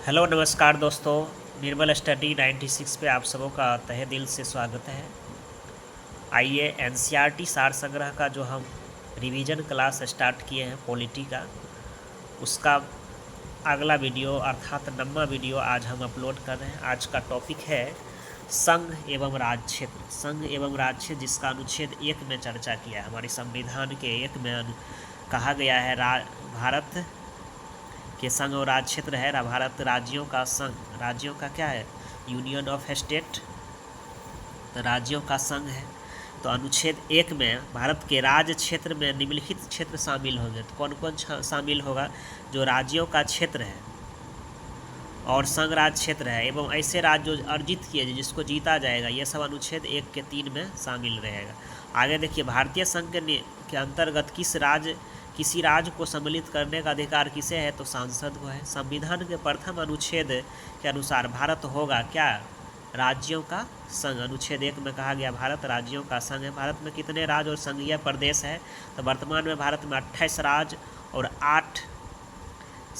Hello नमस्कार दोस्तों। निर्मल study 96 पे आप सबों का तहे दिल से स्वागत है। आइए एनसीईआरटी सार संग्रह का जो हम रिवीजन क्लास स्टार्ट किए हैं पॉलिटी का, उसका अगला वीडियो अर्थात 9वां वीडियो आज हम अपलोड कर रहे हैं। आज का टॉपिक है संघ एवं राज्य क्षेत्र। संघ एवं राज्य क्षेत्र जिसका अनुच्छेद 1 में चर्चा किया है। हमारे संविधान के 1 में कहा गया है भारत के संघ और राज्य क्षेत्र है भारत राज्यों का संघ। राज्यों का क्या है? यूनियन ऑफ स्टेट, राज्यों का संघ है। तो अनुच्छेद 1 में भारत के राज्य क्षेत्र में निम्नलिखित क्षेत्र शामिल होंगे। तो कौन कौन शामिल होगा? जो राज्यों का क्षेत्र है और संघ राज्य क्षेत्र है एवं ऐसे राज्य जो अर्जित किए जिसको जीता जाएगा, ये सब अनुच्छेद 1 के 3 में शामिल रहेगा। आगे देखिए, भारतीय संघ के अंतर्गत किसी राज्य को सम्मिलित करने का अधिकार किसे है? तो सांसद को है। संविधान के प्रथम अनुच्छेद के अनुसार भारत होगा क्या? राज्यों का संघ। अनुच्छेद 1 में कहा गया भारत राज्यों का संघ है। भारत में कितने राज्य और संघीय प्रदेश है? तो वर्तमान में भारत में 28 राज्य और 8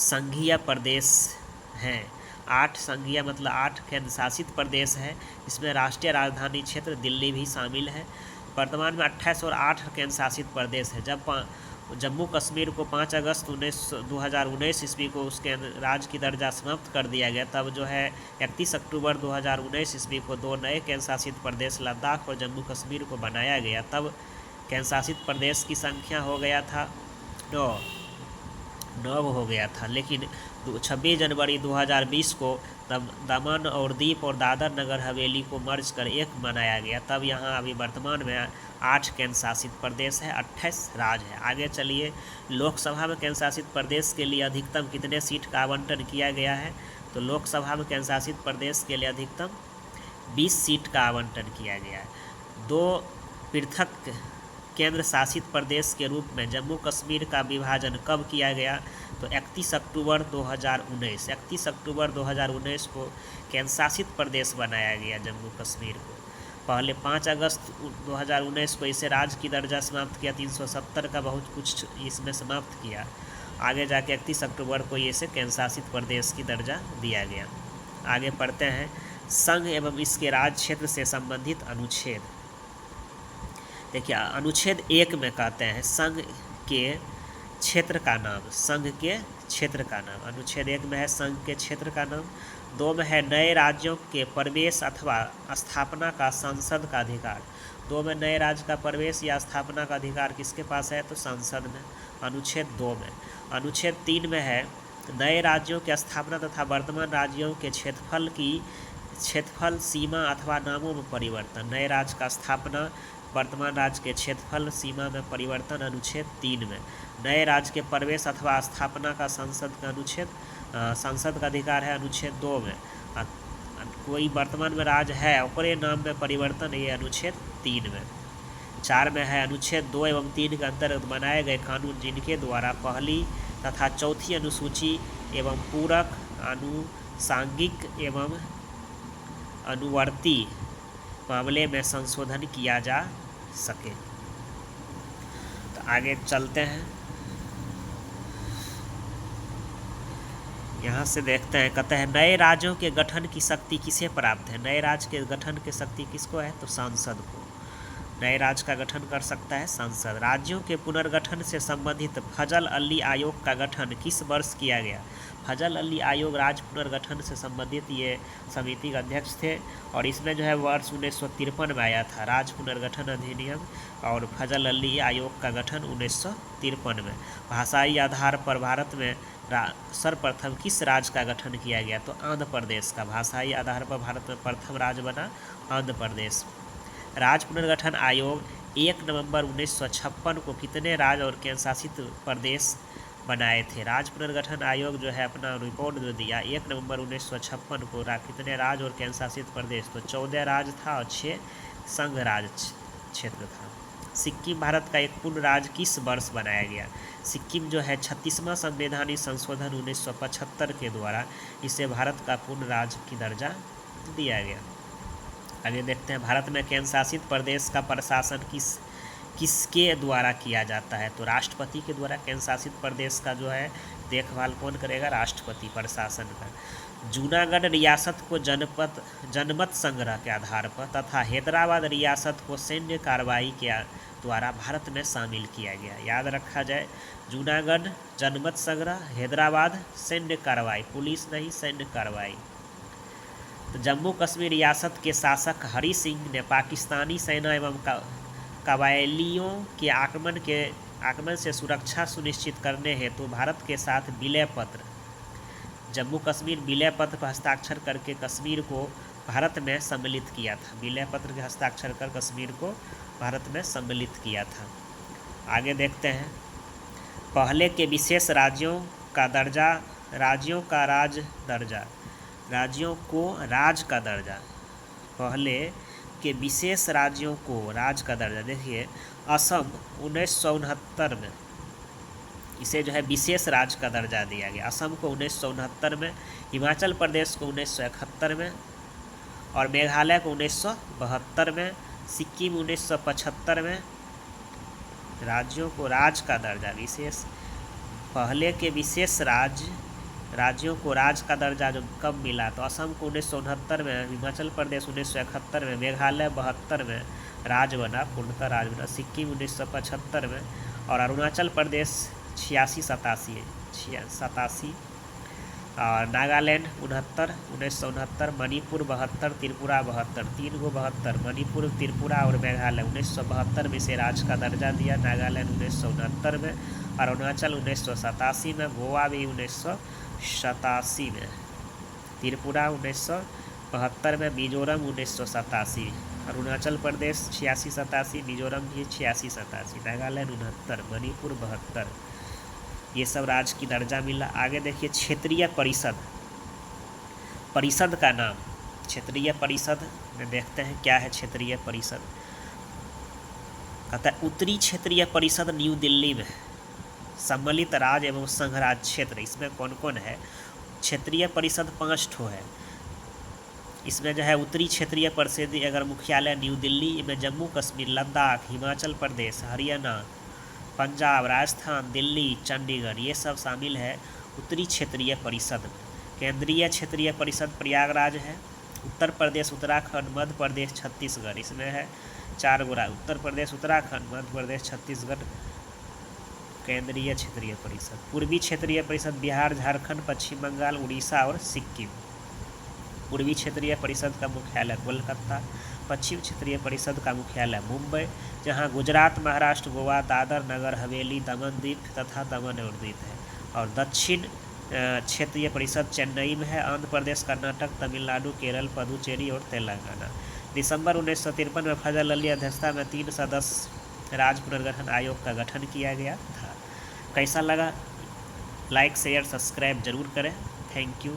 संघीय प्रदेश हैं। 8 संघीय मतलब 8 केंद्र शासित प्रदेश है। इसमें राष्ट्रीय राजधानी क्षेत्र दिल्ली भी शामिल है। वर्तमान में 28 और 8 केंद्र शासित प्रदेश है। जब जम्मू कश्मीर को 5 अगस्त 2019 ईस्वी को उसके राज्य की दर्जा समाप्त कर दिया गया, तब जो है 31 अक्टूबर 2019 ईस्वी को 2 नए केंद्र शासित प्रदेश लद्दाख और जम्मू कश्मीर को बनाया गया। तब केंद्र शासित प्रदेश की संख्या हो गया था 9 हो गया था। लेकिन 26 जनवरी 2020 को तब दमन और दीप और दादर नगर हवेली को मर्ज कर एक बनाया गया। तब यहाँ अभी वर्तमान में 8 केंद्र शासित प्रदेश है, 28 राज्य है। आगे चलिए, लोकसभा में केंद्र शासित प्रदेश के लिए अधिकतम कितने सीट का आवंटन किया गया है? तो लोकसभा में केंद्र शासित प्रदेश के लिए अधिकतम 20 सीट का आवंटन किया गया है। 2 पृथक केंद्र शासित प्रदेश के रूप में जम्मू कश्मीर का विभाजन कब किया गया? तो 31 अक्टूबर 2019। 31 अक्टूबर 2019 को केंद्र शासित प्रदेश बनाया गया जम्मू कश्मीर को। पहले 5 अगस्त 2019 को इसे राज्य की दर्जा समाप्त किया। 370 का बहुत कुछ इसमें समाप्त किया। आगे जाके 31 अक्टूबर को इसे केंद्र शासित प्रदेश की दर्जा दिया गया। आगे पढ़ते हैं, संघ एवं इसके राज्य क्षेत्र से संबंधित अनुच्छेद। देखिए, अनुच्छेद 1 में कहते हैं संघ के क्षेत्र का नाम। संघ के क्षेत्र का नाम अनुच्छेद 1 में है संघ के क्षेत्र का नाम। 2 में है नए राज्यों के प्रवेश अथवा स्थापना का संसद का अधिकार। 2 में नए राज्य का प्रवेश या स्थापना का अधिकार किसके पास है? तो संसद में, अनुच्छेद 2 में। अनुच्छेद 3 में है नए राज्यों की स्थापना तथा वर्तमान राज्यों के क्षेत्रफल सीमा अथवा नामों में परिवर्तन। नए राज्य का स्थापना, वर्तमान राज्य के क्षेत्रफल सीमा में परिवर्तन, अनुच्छेद 3 में। नए राज्य के प्रवेश अथवा स्थापना का संसद का अधिकार है, अनुच्छेद 2 में। कोई वर्तमान में राज्य है ओकरे नाम में परिवर्तन, ये अनुच्छेद 3 में। 4 में है अनुच्छेद 2 एवं 3 के अंतर्गत बनाए गए कानून जिनके द्वारा पहली तथा चौथी अनुसूची एवं पूरक, आनुषांगिक एवं अनुवर्ती मामले में संशोधन किया जा सके। तो आगे चलते हैं, यहाँ से देखते हैं। कहते हैं नए राज्यों के गठन की शक्ति किसे प्राप्त है? नए राज्य के गठन की शक्ति किसको है? तो सांसद को। नए राज्य का गठन कर सकता है सांसद। राज्यों के पुनर्गठन से संबंधित फजल अली आयोग का गठन किस वर्ष किया गया? फजल अली आयोग राज्य पुनर्गठन से संबंधित ये समिति के अध्यक्ष थे और इसमें जो है वर्ष 1953 में आया था राज्य पुनर्गठन अधिनियम, और फजल अली आयोग का गठन 1953 में। भाषाई आधार पर भारत में सर्वप्रथम किस राज्य का गठन किया गया? तो आंध्र प्रदेश का। भाषाई आधार पर भारत में प्रथम राज्य बना आंध्र प्रदेश। राज्य पुनर्गठन आयोग 1 नवंबर 1956 को कितने राज्य और केंद्र शासित प्रदेश बनाए थे? राज्य पुनर्गठन आयोग जो है अपना रिपोर्ट जो दिया 1 नवंबर 1956 को कितने राज्य और केंद्र शासित प्रदेश? तो 14 राज्य था और 6 संघ राज्य क्षेत्र था। सिक्किम भारत का एक पूर्ण राज्य किस वर्ष बनाया गया? सिक्किम जो है 36वां संवैधानिक संशोधन 1975 के द्वारा इसे भारत का पूर्ण राज्य की दर्जा दिया गया। आगे देखते हैं, भारत में केंद्र शासित प्रदेश का प्रशासन किसके द्वारा किया जाता है? तो राष्ट्रपति के द्वारा केंद्र शासित प्रदेश का जो है देखभाल कौन करेगा? राष्ट्रपति, प्रशासन का। जूनागढ़ रियासत को जनमत संग्रह के आधार पर तथा हैदराबाद रियासत को सैन्य कार्रवाई के द्वारा भारत में शामिल किया गया। याद रखा जाए, जूनागढ़ जनमत संग्रह, हैदराबाद सैन्य कार्रवाई, पुलिस नहीं सैन्य कार्रवाई। तो जम्मू कश्मीर रियासत के शासक हरि सिंह ने पाकिस्तानी सेना एवं कबायलियों के आक्रमण से सुरक्षा सुनिश्चित करने हेतु भारत के साथ विलय पत्र, जम्मू कश्मीर विलय पत्र पर हस्ताक्षर करके कश्मीर को भारत में सम्मिलित किया था। विलय पत्र के हस्ताक्षर कर कश्मीर को भारत में सम्मिलित किया था। आगे देखते हैं, पहले के विशेष राज्यों का दर्जा, राज्यों का राज दर्जा, राज्यों को राज का दर्जा, पहले के विशेष राज्यों को राज का दर्जा। देखिए, असम 1969 में इसे जो है विशेष राज्य का दर्जा दिया गया। असम को 1969 में, हिमाचल प्रदेश को 1971 में और मेघालय को 1972 में, सिक्किम 1975 में। राज्यों को राज का दर्जा, विशेष, पहले के विशेष राज्यों को राज का दर्जा जो कब मिला? तो असम को 1969 में, हिमाचल प्रदेश 1971 में, मेघालय 72 में राज बना, पूर्णतः राज बना, सिक्किम 1975 में और अरुणाचल प्रदेश 86-87, और नागालैंड 1969, मणिपुर 72, त्रिपुरा 72, 3 गो 72, मणिपुर, त्रिपुरा और मेघालय 1972 में से राज का दर्जा दिया। नागालैंड 1969 में, अरुणाचल 1987 में, गोवा भी 1987 में, त्रिपुरा 1972 में, मिजोरम 1987, अरुणाचल प्रदेश 86-87, मिजोरम भी 86-87, नागालैंड 69, मणिपुर 72, ये सब राज्य की दर्जा मिला। आगे देखिए, क्षेत्रीय परिषद का नाम, क्षेत्रीय परिषद में देखते हैं क्या है क्षेत्रीय परिषद। कहता है उत्तरी क्षेत्रीय परिषद न्यू दिल्ली में, सम्मिलित राज्य एवं संघ राज्य क्षेत्र, इसमें कौन कौन है? क्षेत्रीय परिषद 5 ठो है। इसमें जो है उत्तरी क्षेत्रीय परिषद अगर मुख्यालय न्यू दिल्ली में, जम्मू कश्मीर, लद्दाख, हिमाचल प्रदेश, हरियाणा, पंजाब, राजस्थान, दिल्ली, चंडीगढ़, ये सब शामिल है उत्तरी क्षेत्रीय परिषद में। केंद्रीय क्षेत्रीय परिषद प्रयागराज है। उत्तर प्रदेश, उत्तराखंड, मध्य प्रदेश, छत्तीसगढ़, इसमें है 4 गो राज्य, उत्तर प्रदेश, उत्तराखंड, मध्य प्रदेश, छत्तीसगढ़, केंद्रीय क्षेत्रीय परिषद। पूर्वी क्षेत्रीय परिषद बिहार, झारखंड, पश्चिम बंगाल, उड़ीसा और सिक्किम। पूर्वी क्षेत्रीय परिषद का मुख्यालय कोलकाता, पश्चिम क्षेत्रीय परिषद का मुख्यालय मुंबई, जहां गुजरात, महाराष्ट्र, गोवा, दादर नगर हवेली, दमन द्वीप तथा दमन और द्वीप है। और दक्षिण क्षेत्रीय परिषद चेन्नई में है। आंध्र प्रदेश, कर्नाटक, तमिलनाडु, केरल, पुदुचेरी और तेलंगाना। दिसंबर 1953 में फजल अली अध्यक्षता में 3 सदस्य राज्य पुनर्गठन आयोग का गठन किया गया था। कैसा लगा? लाइक, शेयर, सब्सक्राइब जरूर करें। Thank you.